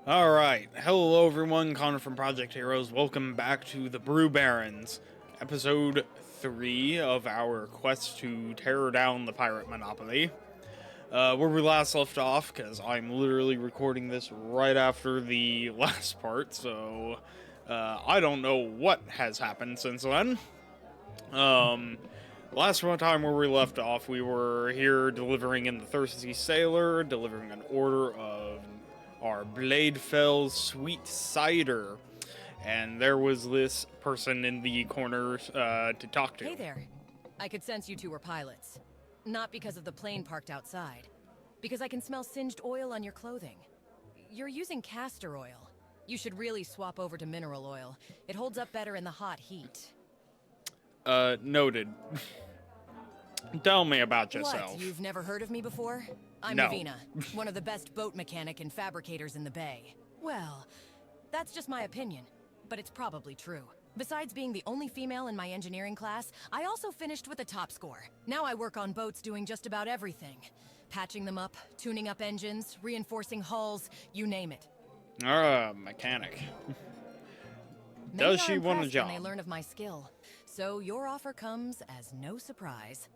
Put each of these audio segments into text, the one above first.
Alright, hello everyone, Connor from Project Heroes. Welcome back to the Brew Barons, episode 3 of our quest to tear down the pirate monopoly. Where we last left off, because I'm literally recording this right after the last part, so I don't know what has happened since then. Last time where we left off, we were here delivering in the Thirsty Sailor, delivering an order of our Bladefell Sweet Cider. And there was this person in the corner to talk to. Hey there. I could sense you two were pilots. Not because of the plane parked outside. Because I can smell singed oil on your clothing. You're using castor oil. You should really swap over to mineral oil. It holds up better in the hot heat. Noted. Tell me about yourself. What, you've never heard of me before? I'm No. Navina, one of the best boat mechanic and fabricators in the bay. Well, that's just my opinion, but it's probably true. Besides being the only female in my engineering class, I also finished with a top score. Now I work on boats doing just about everything. Patching them up, tuning up engines, reinforcing hulls, you name it. Mechanic. Many Does are she want a impressed job? when they learn of my skill. So your offer comes as no surprise.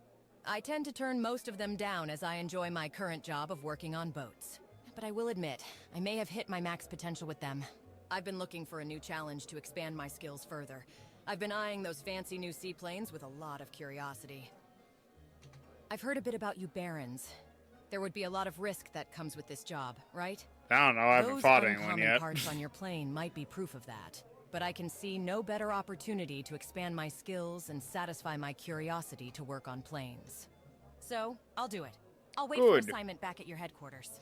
I tend to turn most of them down as I enjoy my current job of working on boats. But I will admit, I may have hit my max potential with them. I've been looking for a new challenge to expand my skills further. I've been eyeing those fancy new seaplanes with a lot of curiosity. I've heard a bit about you Barons. There would be a lot of risk that comes with this job, right? I don't know, I haven't fought anyone yet. Those parts on your plane might be proof of that. But I can see no better opportunity to expand my skills and satisfy my curiosity to work on planes. So, I'll do it. I'll wait for assignment back at your headquarters.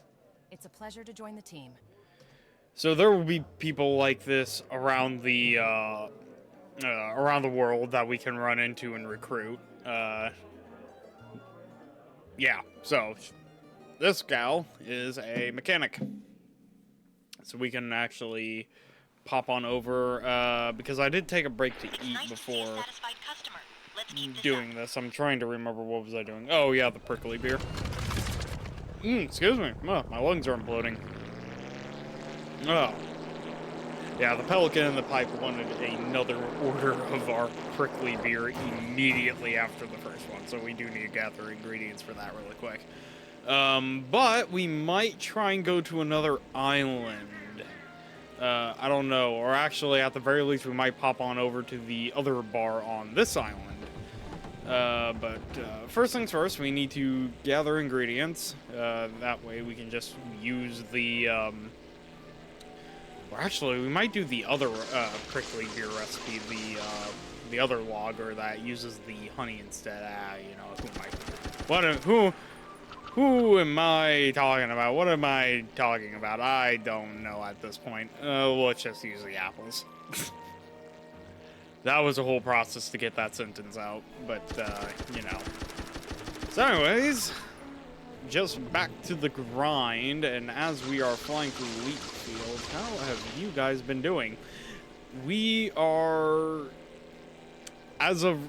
It's a pleasure to join the team. So there will be people like this around the world that we can run into and recruit. Yeah, so this gal is a mechanic. So we can actually pop on over, because I did take a break to eat before doing this. I'm trying to remember what was I doing. Oh yeah, the prickly beer. Excuse me. Oh, my lungs are imploding. Oh. Yeah, the Pelican and the Pipe wanted another order of our prickly beer immediately after the first one, so we do need to gather ingredients for that really quick. But we might try and go to another island. I don't know, or actually, at the very least, we might pop on over to the other bar on this island. But first things first, we need to gather ingredients. That way we can just use the, or actually, we might do the other prickly beer recipe, the other lager that uses the honey instead. You know, who am I talking about? What am I talking about? I don't know at this point. Let's just use the apples. That was a whole process to get that sentence out, but, you know. So anyways, just back to the grind, and as we are flying through wheat fields, how have you guys been doing? We are, as of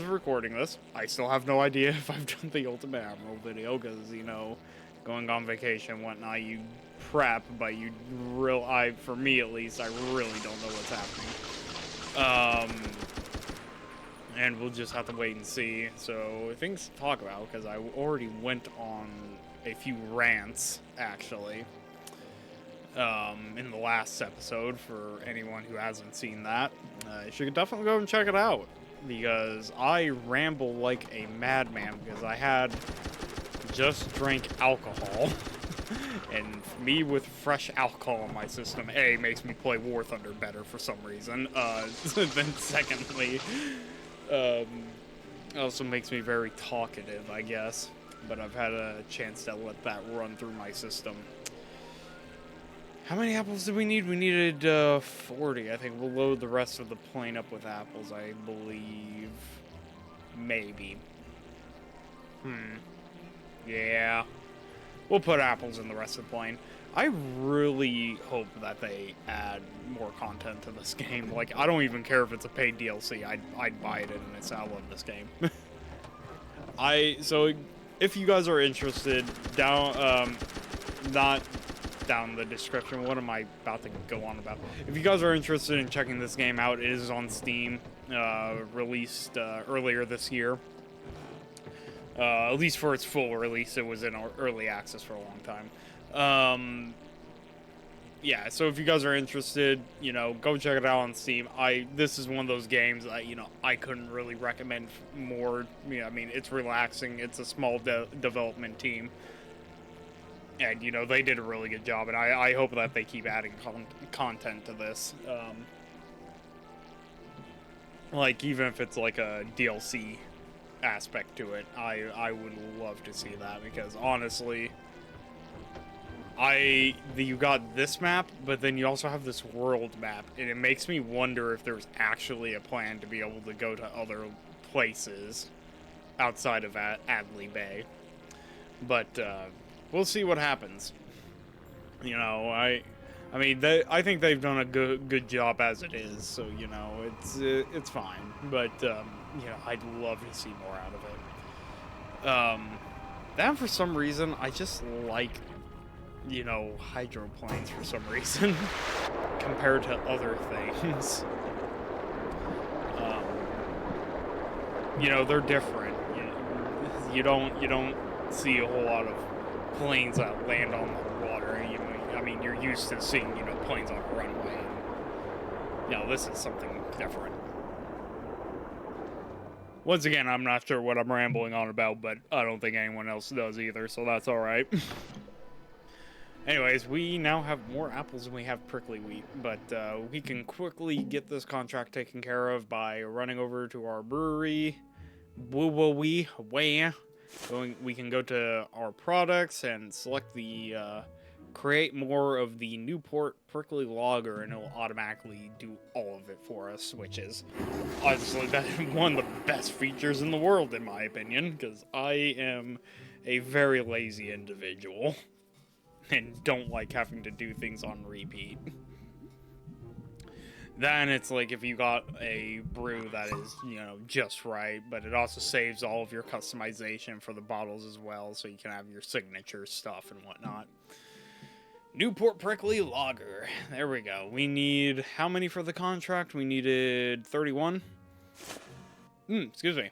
recording this, I still have no idea if I've done the Ultimate Admiral video, because, you know, going on vacation and whatnot, you prep, but for me at least, I really don't know what's happening. And we'll just have to wait and see. So, things to talk about, because I already went on a few rants, actually, in the last episode. For anyone who hasn't seen that, you should definitely go and check it out, because I ramble like a madman, because I had just drank alcohol. And me with fresh alcohol in my system, A, makes me play War Thunder better for some reason. Then secondly, also makes me very talkative, I guess. But I've had a chance to let that run through my system. How many apples did we need? We needed 40. I think we'll load the rest of the plane up with apples, I believe. Maybe. Yeah. We'll put apples in the rest of the plane. I really hope that they add more content to this game. Like, I don't even care if it's a paid DLC. I'd buy it in this. I love this game. So if you guys are interested, not down in the description. What am I about to go on about? If you guys are interested in checking this game out, it is on Steam, released earlier this year. At least for its full release, it was in early access for a long time. Yeah, so if you guys are interested, you know, go check it out on Steam. This is one of those games that, you know, I couldn't really recommend more. You know, I mean, it's relaxing. It's a small development team. And, you know, they did a really good job, and I hope that they keep adding content to this. Like, even if it's like a DLC aspect to it, I would love to see that, because honestly, you got this map, but then you also have this world map, and it makes me wonder if there's actually a plan to be able to go to other places outside of Adley Bay. But we'll see what happens. You know, I mean, I think they've done a good job as it is, so you know, it's fine. But you know, I'd love to see more out of it. Then for some reason, I just like, you know, hydroplanes for some reason compared to other things. You know, they're different. You don't see a whole lot of planes that land on the water. I mean, you're used to seeing, you know, planes on a runway. And, you know, this is something different. Once again, I'm not sure what I'm rambling on about, but I don't think anyone else does either, so that's alright. Anyways, we now have more apples than we have prickly wheat, but we can quickly get this contract taken care of by running over to our brewery. We can go to our products and select the create more of the Newport Prickly Lager, and it will automatically do all of it for us, which is honestly one of the best features in the world, in my opinion, because I am a very lazy individual and don't like having to do things on repeat. Then it's like if you got a brew that is, you know, just right, but it also saves all of your customization for the bottles as well, so you can have your signature stuff and whatnot. Newport Prickly Lager. There we go. We need how many for the contract? We needed 31. Excuse me.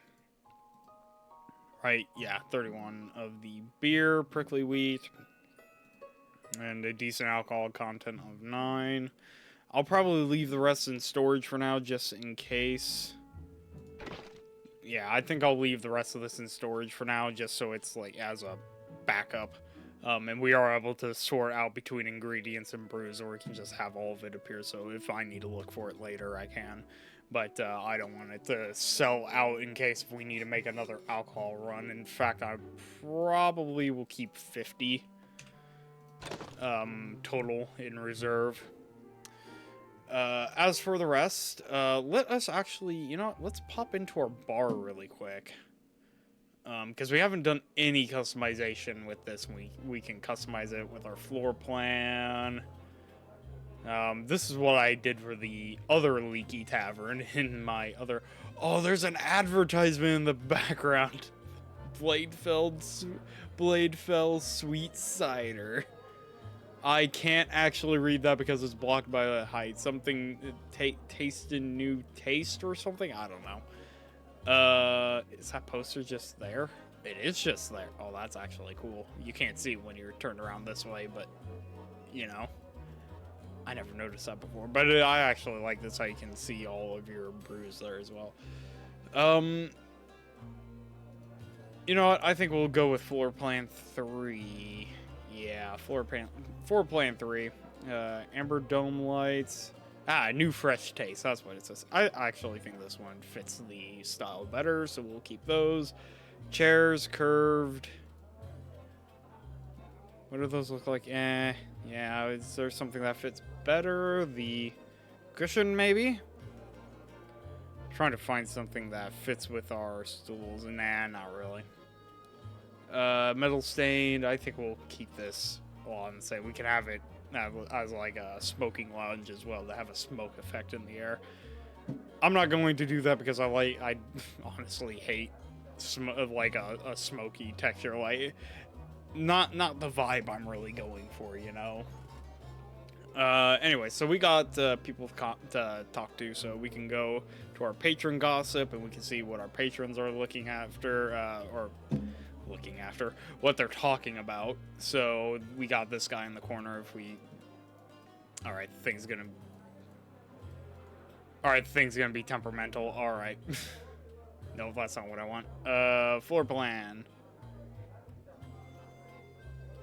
Right, yeah, 31 of the beer, prickly wheat, and a decent alcohol content of 9. I'll probably leave the rest in storage for now, just in case. Yeah, I think I'll leave the rest of this in storage for now, just so it's, like, as a backup. And we are able to sort out between ingredients and brews, or we can just have all of it appear, so if I need to look for it later, I can. But I don't want it to sell out in case if we need to make another alcohol run. In fact, I probably will keep 50 total in reserve. As for the rest, let us actually, you know, let's pop into our bar really quick. Because we haven't done any customization with this. We can customize it with our floor plan. This is what I did for the other Leaky Tavern in my other... Oh, there's an advertisement in the background. Bladefell Sweet Cider. I can't actually read that because it's blocked by the height. Something, taste a new taste or something? I don't know. Is that poster just there? It is just there. Oh, that's actually cool. You can't see when you're turned around this way, but, you know. I never noticed that before. But I actually like this, how you can see all of your brews there as well. You know what? I think we'll go with floor plan 3. Yeah, floor plan 3. Amber dome lights. New fresh taste. That's what it says. I actually think this one fits the style better, so we'll keep those. Chairs, curved. What do those look like? Yeah, is there something that fits better? The cushion, maybe? Trying to find something that fits with our stools. Nah, not really. Metal stained. I think we'll keep this on. Say we can have it as like a smoking lounge as well, to have a smoke effect in the air. I'm not going to do that because I honestly hate like a smoky texture. Like not the vibe I'm really going for, you know. Anyway, so we got people to talk to, so we can go to our patron gossip and we can see what our patrons are looking after, what they're talking about. So we got this guy in the corner. If we, all right, thing's gonna be temperamental. All right, no, that's not what I want. Floor plan.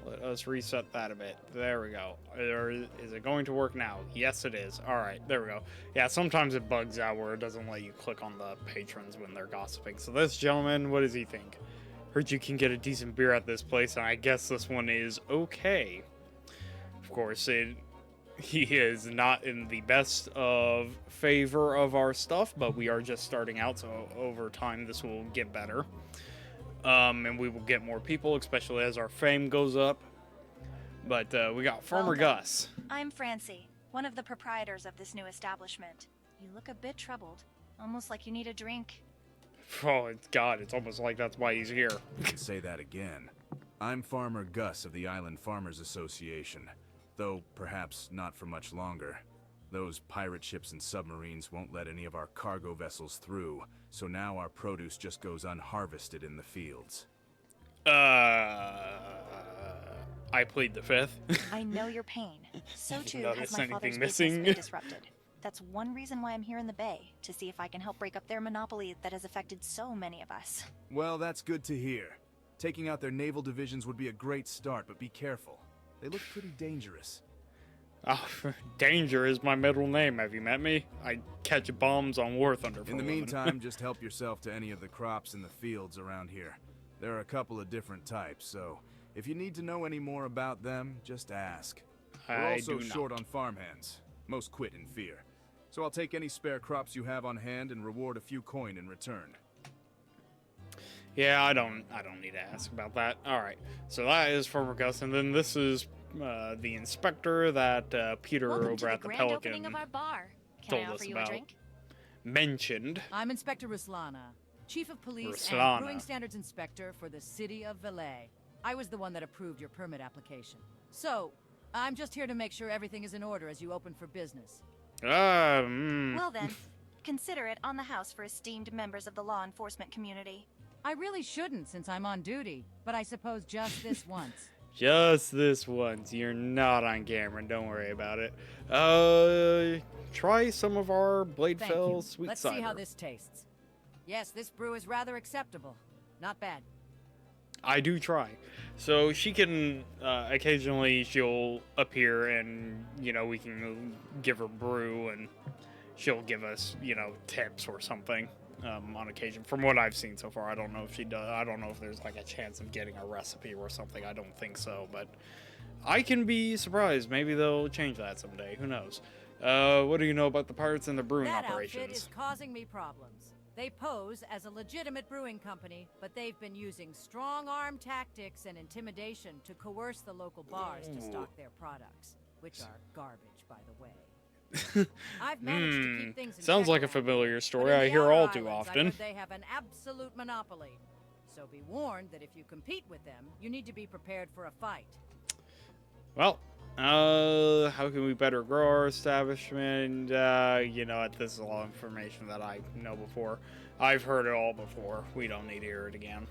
Let us reset that a bit. There we go. Is it going to work now? Yes, it is. All right, there we go. Yeah, sometimes it bugs out where it doesn't let you click on the patrons when they're gossiping. So this gentleman, what does he think? Heard you can get a decent beer at this place, and I guess this one is okay. Of course, he is not in the best of favor of our stuff, but we are just starting out, so over time this will get better. And we will get more people, especially as our fame goes up. But we got Farmer Gus. I'm Francie, one of the proprietors of this new establishment. You look a bit troubled, almost like you need a drink. Oh, God, it's almost like that's why he's here. You can say that again. I'm Farmer Gus of the Island Farmers Association, though perhaps not for much longer. Those pirate ships and submarines won't let any of our cargo vessels through, so now our produce just goes unharvested in the fields. I plead the fifth. I know your pain. So too Notice has my anything father's missing? business been disrupted. That's one reason why I'm here in the Bay, to see if I can help break up their monopoly that has affected so many of us. Well, that's good to hear. Taking out their naval divisions would be a great start, but be careful. They look pretty dangerous. Oh, Danger is my middle name. Have you met me? I catch bombs on War Thunder for In the a living. meantime, just help yourself to any of the crops in the fields around here. There are a couple of different types, so if you need to know any more about them, just ask. We're also short on farmhands. Most quit in fear. So I'll take any spare crops you have on hand and reward a few coin in return. Yeah, I don't need to ask about that. All right, so that is Farmer Gus, and then this is the inspector that Peter Welcome over to the at the grand opening Pelican of our bar. Can told I us offer you about. a drink? Mentioned. I'm Inspector Ruslana, Chief of Police Ruslana. and Brewing Standards Inspector for the City of Valais. I was the one that approved your permit application. So, I'm just here to make sure everything is in order as you open for business. Well then, consider it on the house for esteemed members of the law enforcement community. I really shouldn't since I'm on duty, but I suppose just this once. Just this once. You're not on camera. Don't worry about it. Try some of our Thank Bladefell you. sweet Let's cider. see how this tastes. Yes, this brew is rather acceptable. Not bad. I do try. So she can, occasionally she'll appear and, we can give her brew and she'll give us, tips or something, on occasion. From what I've seen so far, I don't know if she does. I don't know if there's like a chance of getting a recipe or something. I don't think so, but I can be surprised. Maybe they'll change that someday. Who knows? What do you know about the pirates and the brewing That operations? outfit is causing me problems. They pose as a legitimate brewing company, but they've been using strong-arm tactics and intimidation to coerce the local bars to stock their products, which are garbage, by the way. I've managed to keep things in Sounds check like a around here, familiar but story in I the hear outer all too islands, I often. heard they have an absolute monopoly. So be warned that if you compete with them, you need to be prepared for a fight. Well, how can we better grow our establishment? This is all information that I know before. I've heard it all before. We don't need to hear it again.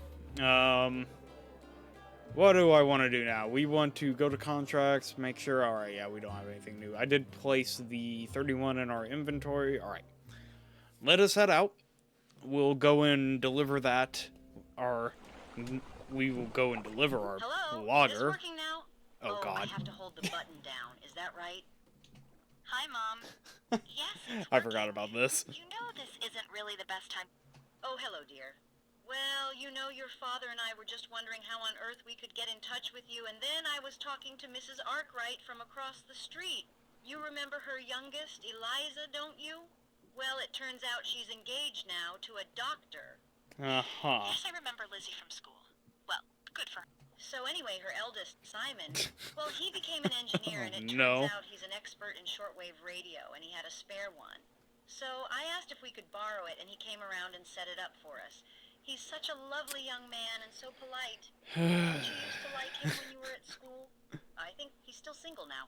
What do I want to do now? We want to go to contracts, make sure. All right, yeah, we don't have anything new. I did place the 31 in our inventory. All right, let us head out. We'll go and deliver that. We will go and deliver our Hello? lager. Is this working now? Oh, God. I have to hold the button down. Is that right? Hi, Mom. Yes, it's I forgot working. about this. You know this isn't really the best time. Oh, hello, dear. Well, your father and I were just wondering how on earth we could get in touch with you, and then I was talking to Mrs. Arkwright from across the street. You remember her youngest, Eliza, don't you? Well, it turns out she's engaged now to a doctor. Uh-huh. Yes, I remember Lizzie from school. Well, good for her. So anyway, her eldest, Simon, well, he became an engineer, and it turns out he's an expert in shortwave radio, and he had a spare one. So I asked if we could borrow it, and he came around and set it up for us. He's such a lovely young man and so polite. Did you used to like him when you were at school? I think he's still single now.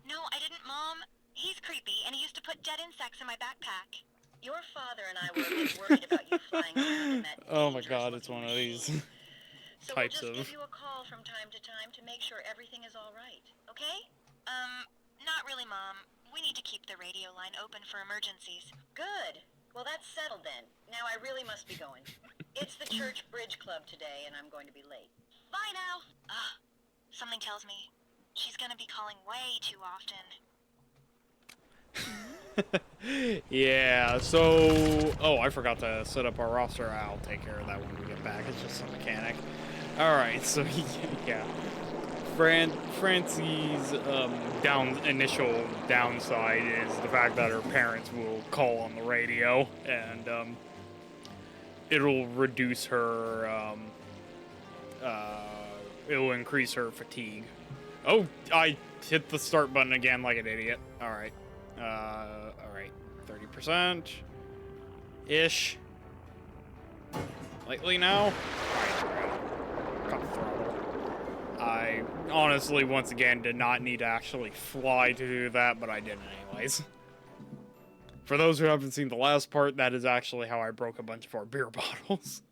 No, I didn't, Mom. He's creepy, and he used to put dead insects in my backpack. Your father and I were a bit worried about you flying around in that Oh my god, it's one of dangerous-looking these machine. So we'll types just of... give you a call from time to make sure everything is all right, okay? Not really, Mom. We need to keep the radio line open for emergencies. Good. Well, that's settled then. Now I really must be going. It's the church bridge club today, and I'm going to be late. Bye now. Something tells me she's gonna be calling way too often. Yeah, so... Oh, I forgot to set up our roster. I'll take care of that when we get back. It's just a mechanic. Alright, so, yeah. Francie's initial downside is the fact that her parents will call on the radio, and it'll reduce her, it'll increase her fatigue. Oh, I hit the start button again like an idiot. Alright. Alright. 30%-ish. Lightly now. Alright. Cut the throttle. I honestly, once again, did not need to actually fly to do that, but I did anyways. For those who haven't seen the last part, that is actually how I broke a bunch of our beer bottles.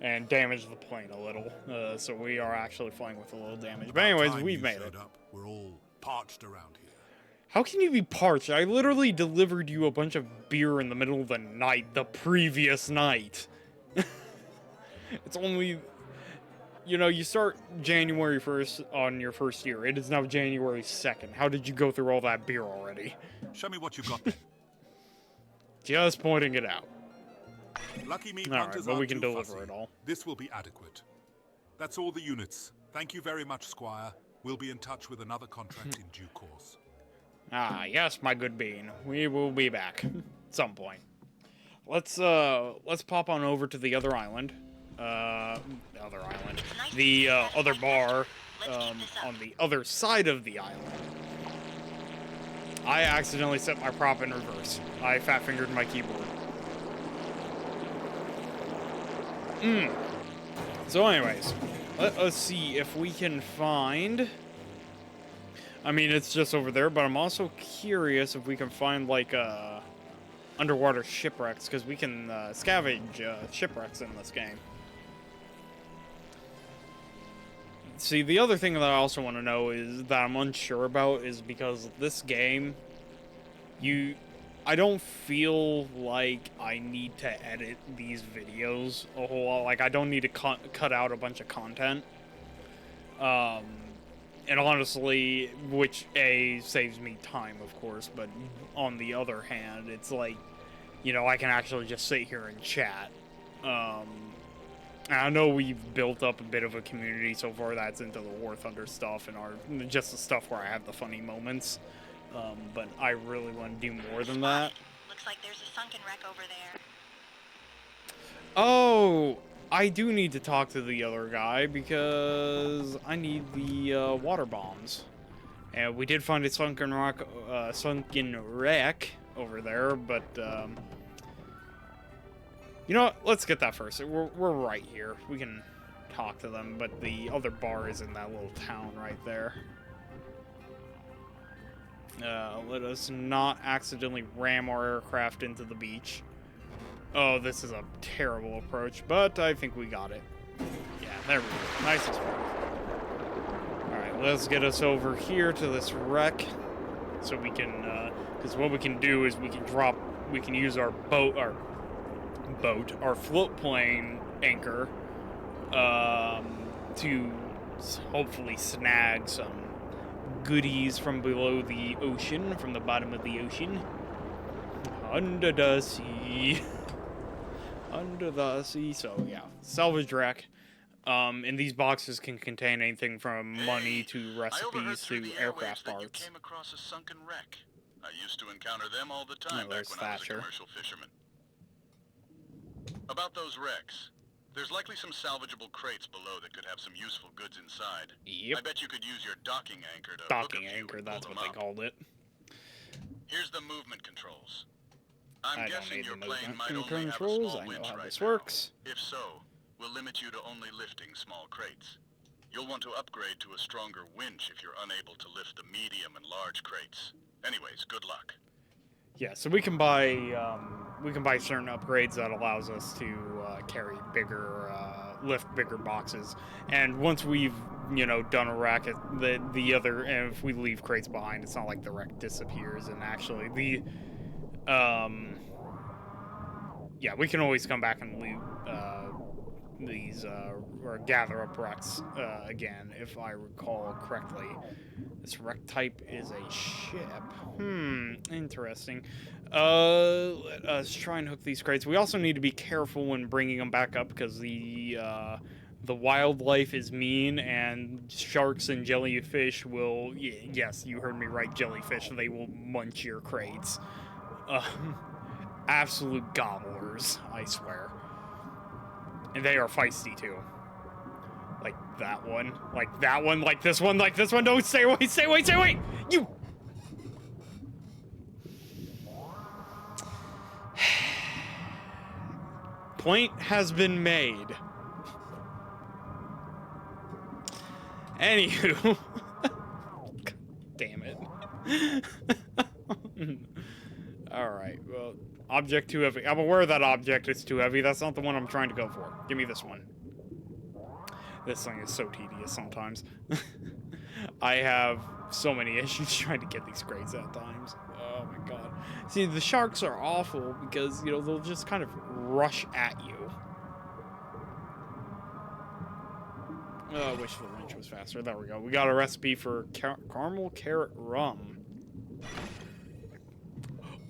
And damaged the plane a little. So we are actually flying with a little damage. But anyways, we've made it. We're all parched around here. How can you be parched? I literally delivered you a bunch of beer in the middle of the night, the previous night. It's only... You know, you start January 1st on your first year. It is now January 2nd. How did you go through all that beer already? Show me what you've got then. Just pointing it out. Lucky me, Alright, hunters but we aren't can too deliver fussy. it all. This will be adequate. That's all the units. Thank you very much, Squire. We'll be in touch with another contract in due course. Ah, yes, my good bean. We will be back at some point. Let's pop on over to the other island. The other bar, on the other side of the island. I accidentally set my prop in reverse. I fat-fingered my keyboard. So anyways, let us see if we can find... I mean, it's just over there, but I'm also curious if we can find, like, underwater shipwrecks, because we can scavenge shipwrecks in this game. See, the other thing that I also want to know is that I'm unsure about is because this game, I don't feel like I need to edit these videos a whole lot. Like, I don't need to cut out a bunch of content. And honestly, which, saves me time, of course, but on the other hand, it's like, you know, I can actually just sit here and chat. I know we've built up a bit of a community so far that's into the War Thunder stuff and just the stuff where I have the funny moments. But I really want to do more than that. Looks like there's a sunken wreck over there. Oh, I do need to talk to the other guy because I need the water bombs. And we did find a sunken wreck over there, but you know what? Let's get that first. We're right here. We can talk to them, but the other bar is in that little town right there. Let us not accidentally ram our aircraft into the beach. Oh, this is a terrible approach, but I think we got it. Yeah, there we go. Nice and smooth. Alright, let's get us over here to this wreck. So we can, because what we can do is we can use our our float plane anchor, to hopefully snag some goodies from below the ocean, from the bottom of the ocean. Under the sea. Under the sea. So, yeah. Salvage wreck. And these boxes can contain anything from money to recipes to aircraft parts. You came across a sunken wreck. I used to encounter them all the time back when I was a commercial fisherman. About those wrecks, there's likely some salvageable crates below that could have some useful goods inside. Yep. I bet you could use your docking anchor to docking anchor, that's what they called it. Here's the movement controls. I'm guessing your plane might only have a controls. small I know winch how right this now. works. If so, we'll limit you to only lifting small crates. You'll want to upgrade to a stronger winch if you're unable to lift the medium and large crates. Anyways, good luck. Yeah, so we can buy certain upgrades that allows us to carry bigger, lift bigger boxes. And once we've, you know, done a rack, and if we leave crates behind, it's not like the wreck disappears. And actually, yeah, we can always come back and leave these or gather up wrecks again, if I recall correctly. This wreck type is a ship. Interesting. Let us try and hook these crates. We also need to be careful when bringing them back up because the wildlife is mean, and sharks and jellyfish will. Yes, you heard me right. Jellyfish. They will munch your crates. Absolute gobblers, I swear. And they are feisty too. Like that one. Like that one. Like this one. Like this one. Don't stay away. Stay away. Stay away. You. Point has been made. Anywho. God damn it. Alright, well, object too heavy. I'm aware that object is too heavy. That's not the one I'm trying to go for. Give me this one. This thing is so tedious sometimes. I have so many issues trying to get these crates at times. Oh my god. See, the sharks are awful because, you know, they'll just kind of rush at you. Oh, I wish the wrench was faster. There we go. We got a recipe for caramel carrot rum.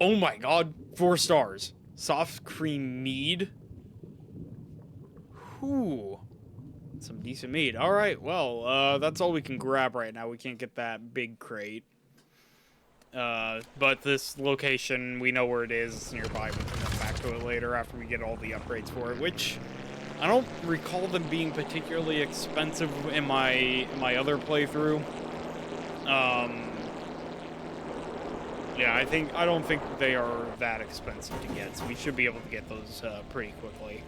Oh my god, 4 stars. Soft cream mead. Whew. Some decent mead. Alright, well, that's all we can grab right now. We can't get that big crate. But this location, we know where it is. It's nearby. We can come back to it later after we get all the upgrades for it, which I don't recall them being particularly expensive in my other playthrough. Yeah, I don't think they are that expensive to get, so we should be able to get those pretty quickly.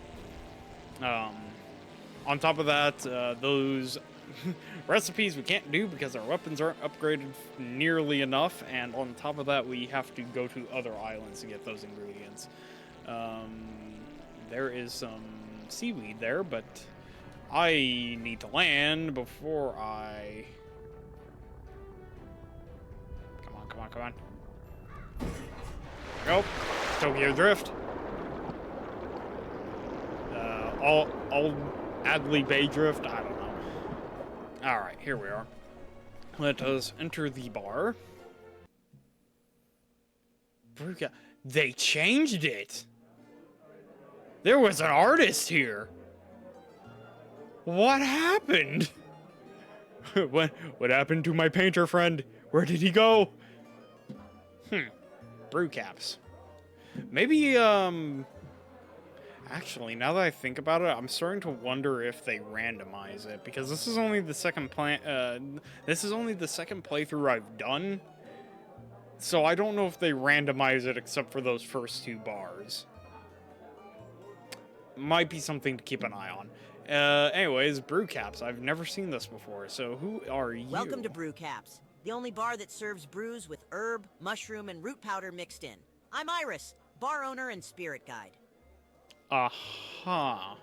On top of that, those recipes we can't do because our weapons aren't upgraded nearly enough, and on top of that, we have to go to other islands to get those ingredients. There is some seaweed there, but I need to land before I... Come on, come on, come on. Nope. Tokyo Drift. Old Adley Bay Drift. I don't know. Alright, here we are. Let us enter the bar. They changed it! There was an artist here! What happened? What happened to my painter friend? Where did he go? Brew caps. Maybe, actually, now that I think about it, I'm starting to wonder if they randomize it, because this is only the second playthrough I've done, so I don't know if they randomize it except for those first 2 bars. Might be something to keep an eye on. Anyways, brew caps. I've never seen this before, so who are you? Welcome to Brew Caps, the only bar that serves brews with herb, mushroom, and root powder mixed in. I'm Iris, bar owner and spirit guide. Aha.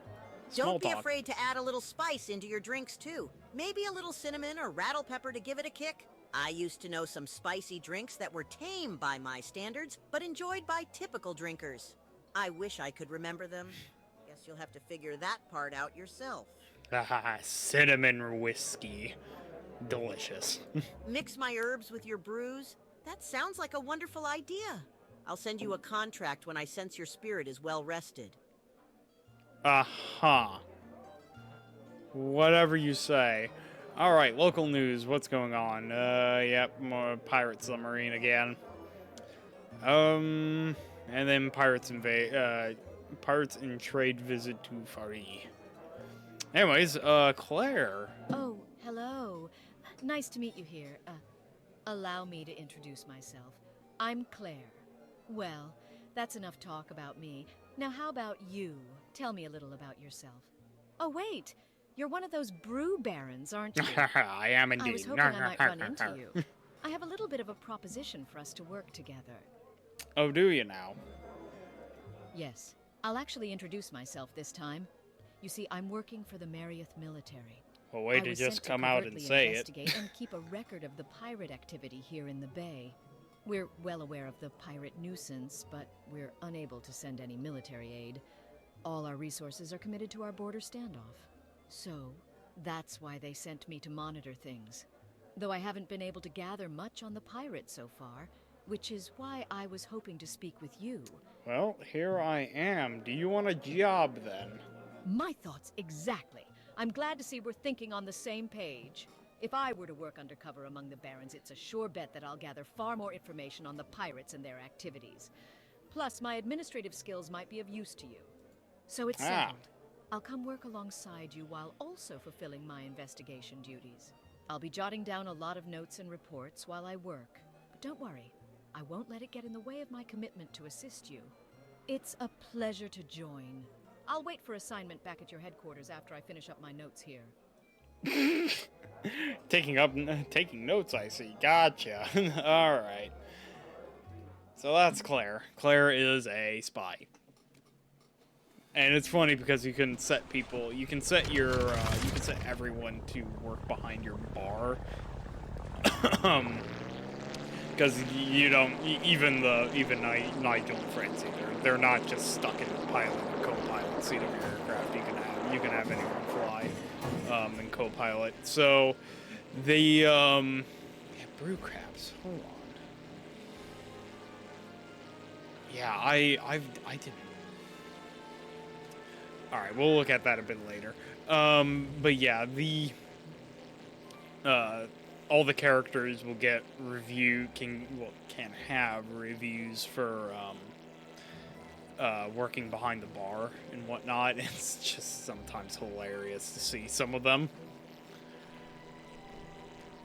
Don't be afraid to add a little spice into your drinks, too. Maybe a little cinnamon or rattle pepper to give it a kick. I used to know some spicy drinks that were tame by my standards, but enjoyed by typical drinkers. I wish I could remember them. Guess you'll have to figure that part out yourself. Cinnamon whiskey. Delicious. Mix my herbs with your brews? That sounds like a wonderful idea. I'll send you a contract when I sense your spirit is well rested. Aha. Whatever you say. Alright, local news. What's going on? Yep, more pirate submarine again. And then pirates in trade visit to Fari. Anyways, Claire. Oh, hello. Nice to meet you here. Allow me to introduce myself. I'm Claire. Well, that's enough talk about me. Now how about you? Tell me a little about yourself. Oh, wait. You're one of those Brew Barons, aren't you? I am indeed. I was hoping I might run into you. I have a little bit of a proposition for us to work together. Oh, do you now? Yes. I'll actually introduce myself this time. You see, I'm working for the Marieth military. Well, way to just come out and say it. And keep a record of the pirate activity here in the bay. We're well aware of the pirate nuisance, but we're unable to send any military aid. All our resources are committed to our border standoff. So, that's why they sent me to monitor things. Though I haven't been able to gather much on the pirates so far, which is why I was hoping to speak with you. Well, here I am. Do you want a job, then? My thoughts exactly. I'm glad to see we're thinking on the same page. If I were to work undercover among the Barons, it's a sure bet that I'll gather far more information on the pirates and their activities. Plus, my administrative skills might be of use to you. So it's settled. I'll come work alongside you while also fulfilling my investigation duties. I'll be jotting down a lot of notes and reports while I work. But don't worry, I won't let it get in the way of my commitment to assist you. It's a pleasure to join. I'll wait for assignment back at your headquarters after I finish up my notes here. Taking notes, I see. Gotcha. Alright. So that's Claire. Claire is a spy. And it's funny because you can set people, you can set everyone to work behind your bar. Because you don't, even Nigel and Francie, they're not just stuck in the pilot or co-pilot seat of your aircraft. You can have anyone fly, and co-pilot. So, brew crabs. Hold on. Yeah, I didn't. All right, we'll look at that a bit later. But yeah, all the characters will get can have reviews for working behind the bar and whatnot. It's just sometimes hilarious to see some of them.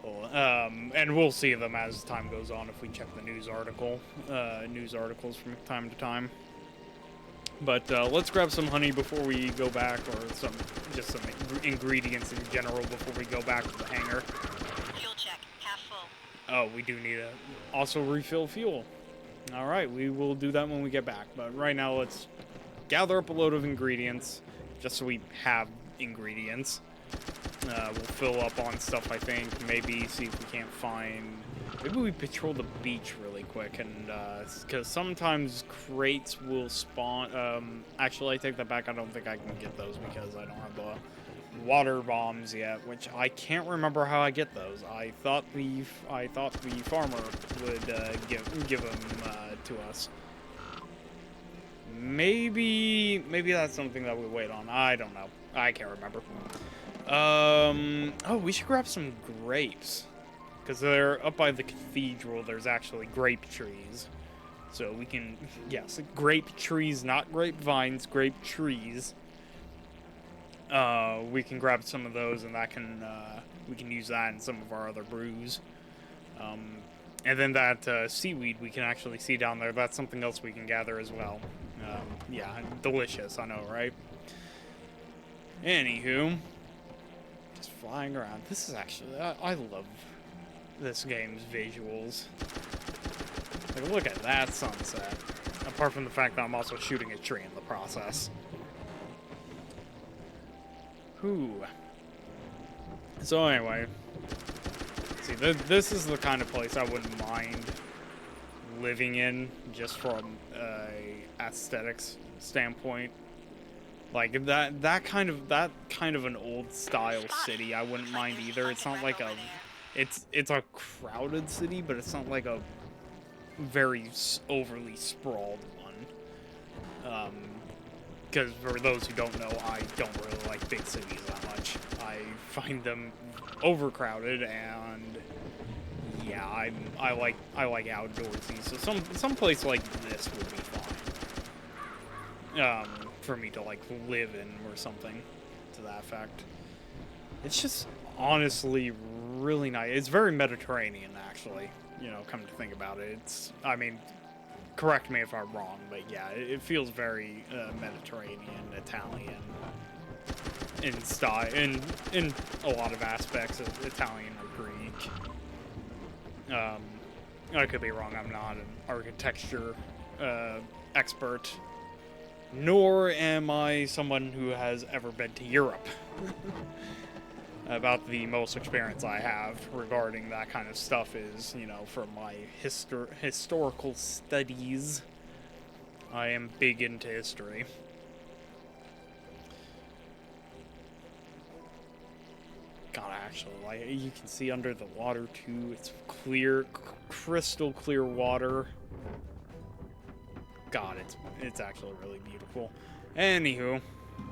And we'll see them as time goes on if we check the news articles from time to time. But let's grab some honey before we go back, or some ingredients in general before we go back to the hangar. Fuel check, half full. Oh, we do need to also refill fuel. All right, we will do that when we get back. But right now, let's gather up a load of ingredients, just so we have ingredients. We'll fill up on stuff, I think. Maybe see if we can't find... Maybe we patrol the beach really quick, and because sometimes crates will spawn. Actually, I take that back. I don't think I can get those because I don't have the water bombs yet, which I can't remember how I get those. I thought the farmer would give them to us. Maybe that's something that we wait on. I don't know. I can't remember. Oh, we should grab some grapes. Because they're up by the cathedral, there's actually grape trees. So we can, yes, grape trees, not grapevines, grape trees. We can grab some of those, and that can, we can use that in some of our other brews. And then that seaweed we can actually see down there, that's something else we can gather as well. Yeah, delicious, I know, right? Anywho, just flying around. This is actually, I love this game's visuals. Like, look at that sunset. Apart from the fact that I'm also shooting a tree in the process. Whew. So anyway, see, this is the kind of place I wouldn't mind living in, just from a aesthetics standpoint. Like that kind of an old style city, I wouldn't mind either. It's not like it's a crowded city, but it's not like a very overly sprawled one. Because for those who don't know, I don't really like big cities that much. I find them overcrowded, and yeah, I like outdoorsy. So some place like this would be fine. For me to like live in or something to that effect. It's just honestly really nice. It's very Mediterranean, actually. You know, come to think about it. It's, I mean, correct me if I'm wrong, but yeah, it feels very Mediterranean, Italian. in style, in a lot of aspects of Italian or Greek. I could be wrong. I'm not an architecture expert, nor am I someone who has ever been to Europe. About the most experience I have regarding that kind of stuff is, you know, from my historical studies. I am big into history. God, actually, like, you can see under the water too. It's clear, crystal clear water. God, it's actually really beautiful. Anywho,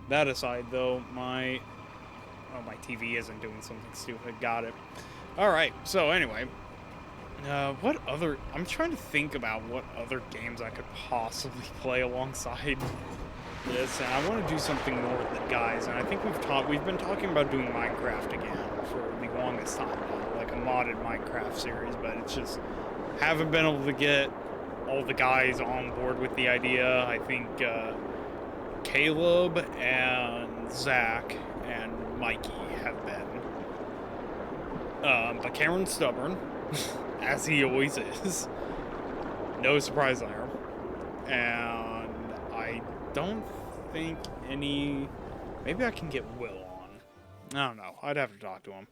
that aside though, my TV isn't doing something stupid. Got it. Alright, so anyway. What other... I'm trying to think about what other games I could possibly play alongside this, and I want to do something more with the guys, and I think we've been talking about doing Minecraft again for the longest time now, like a modded Minecraft series, but it's just... haven't been able to get all the guys on board with the idea. I think, Caleb and Zach and Mikey have been. But Cameron's stubborn, as he always is. No surprise there. And I don't think any... Maybe I can get Will on. I don't know. I'd have to talk to him.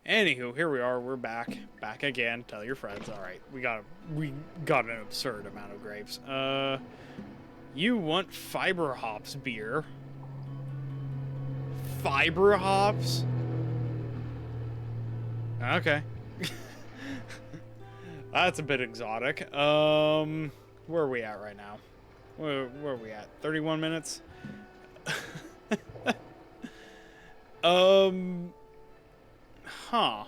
Anywho, here we are. We're back. Back again. Tell your friends. Alright, we got an absurd amount of grapes. You want fiber hops beer? Fiber hops? Okay. That's a bit exotic. Where are we at right now? Where are we at? 31 minutes? Huh.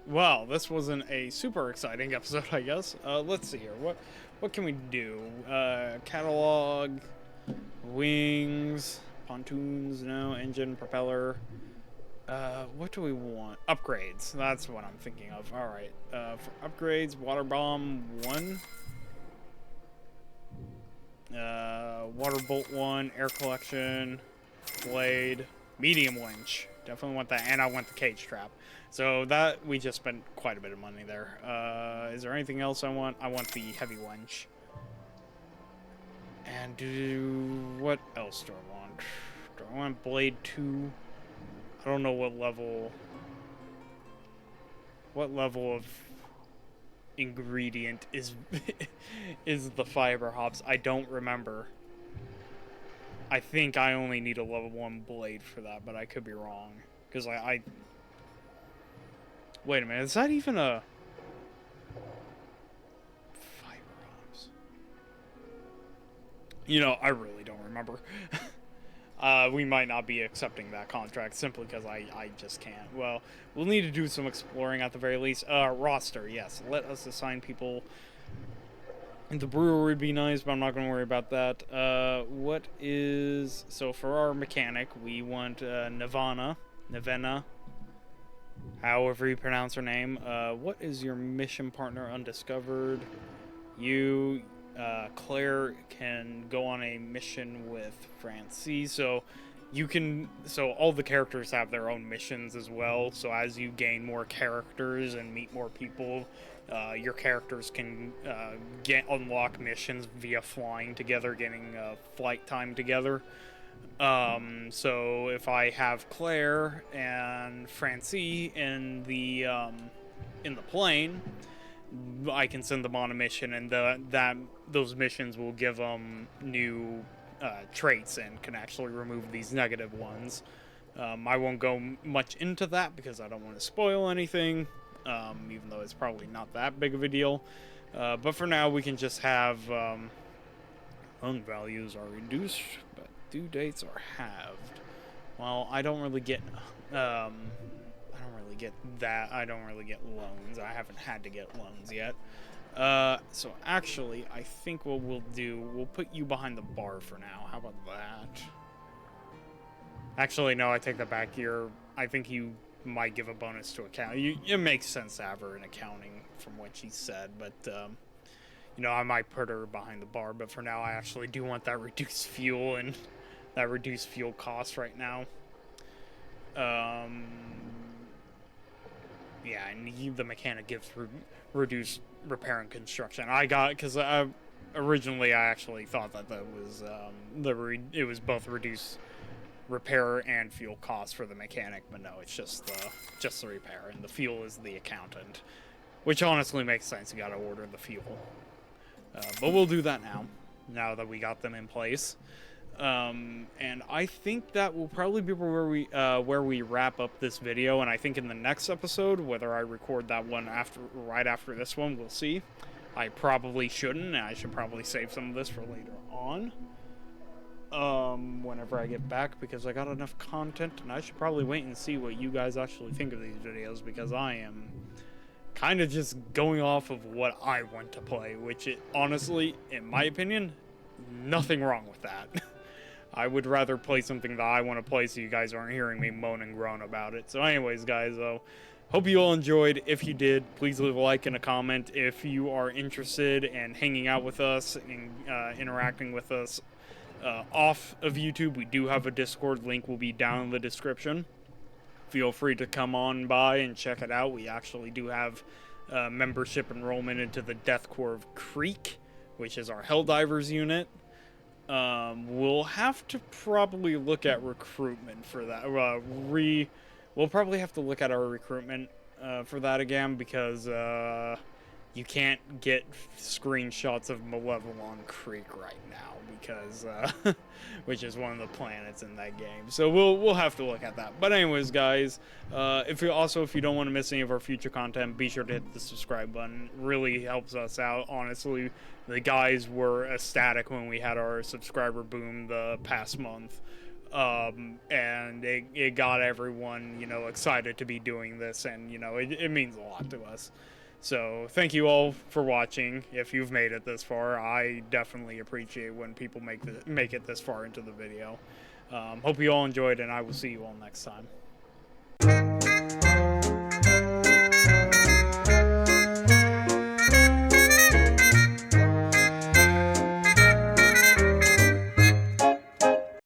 Well, this wasn't a super exciting episode, I guess. Let's see here. What can we do? Catalog, wings, pontoons, no, engine, propeller. What do we want? Upgrades. That's what I'm thinking of. Alright. For upgrades, water bomb 1. Water bolt 1, air collection, blade, medium winch. Definitely want that, and I want the cage trap. So that, we just spent quite a bit of money there. Is there anything else I want? I want the heavy winch. And what else do I want? Do I want blade 2? I don't know what level of ingredient is is the fiber hops. I don't remember. I think I only need a level 1 blade for that, but I could be wrong. Because I... Wait a minute, is that even a... Fiber hops? You know, I really don't remember. We might not be accepting that contract simply because I just can't. Well, we'll need to do some exploring at the very least. Roster, yes. Let us assign people... The brewer would be nice, but I'm not going to worry about that. What is... So for our mechanic, we want Nevena, however you pronounce her name. What is your mission partner? Undiscovered. You, Claire, can go on a mission with Francie, so you can... So all the characters have their own missions as well, so as you gain more characters and meet more people... your characters can unlock missions via flying together, getting flight time together. So if I have Claire and Francie in the plane, I can send them on a mission, and those missions will give them new traits and can actually remove these negative ones. I won't go much into that because I don't want to spoil anything. Even though it's probably not that big of a deal. But for now, we can just have loan values are reduced, but due dates are halved. Well, I don't really get that. I don't really get loans. I haven't had to get loans yet. So actually, I think what we'll do, we'll put you behind the bar for now. How about that? Actually, no, I take that back. I think you might give a bonus to account. It makes sense to have her in accounting from what she said, but you know, I might put her behind the bar, but for now I actually do want that reduced fuel and that reduce fuel costs right now. Yeah, and the mechanic gives reduced repair and construction. I got, because originally I actually thought that was it was both reduced repair and fuel costs for the mechanic, but no, it's just the repair, and the fuel is the accountant, which honestly makes sense. You gotta order the fuel, but we'll do that now that we got them in place. And I think that will probably be where we wrap up this video. And I think in the next episode, whether I record that one right after this one, we'll see. I probably shouldn't, and I should probably save some of this for later on. Whenever I get back, because I got enough content, and I should probably wait and see what you guys actually think of these videos, because I am kind of just going off of what I want to play, which honestly, in my opinion, nothing wrong with that. I would rather play something that I want to play so you guys aren't hearing me moan and groan about it. So anyways, guys, hope you all enjoyed. If you did, please leave a like and a comment. If you are interested in hanging out with us and interacting with us off of YouTube, we do have a Discord. Link will be down in the description. Feel free to come on by and check it out. We actually do have membership enrollment into the Death Corps of Creek, which is our Helldivers unit. We'll have to probably look at recruitment for that. We'll probably have to look at our recruitment for that again, because you can't get screenshots of Malevelon Creek right now, because which is one of the planets in that game. So we'll have to look at that. But anyways, guys, if you don't want to miss any of our future content, be sure to hit the subscribe button. It really helps us out, honestly. The guys were ecstatic when we had our subscriber boom the past month. And it got everyone, excited to be doing this, and, it means a lot to us. So, thank you all for watching. If you've made it this far, I definitely appreciate when people make it this far into the video. Hope you all enjoyed, and I will see you all next time.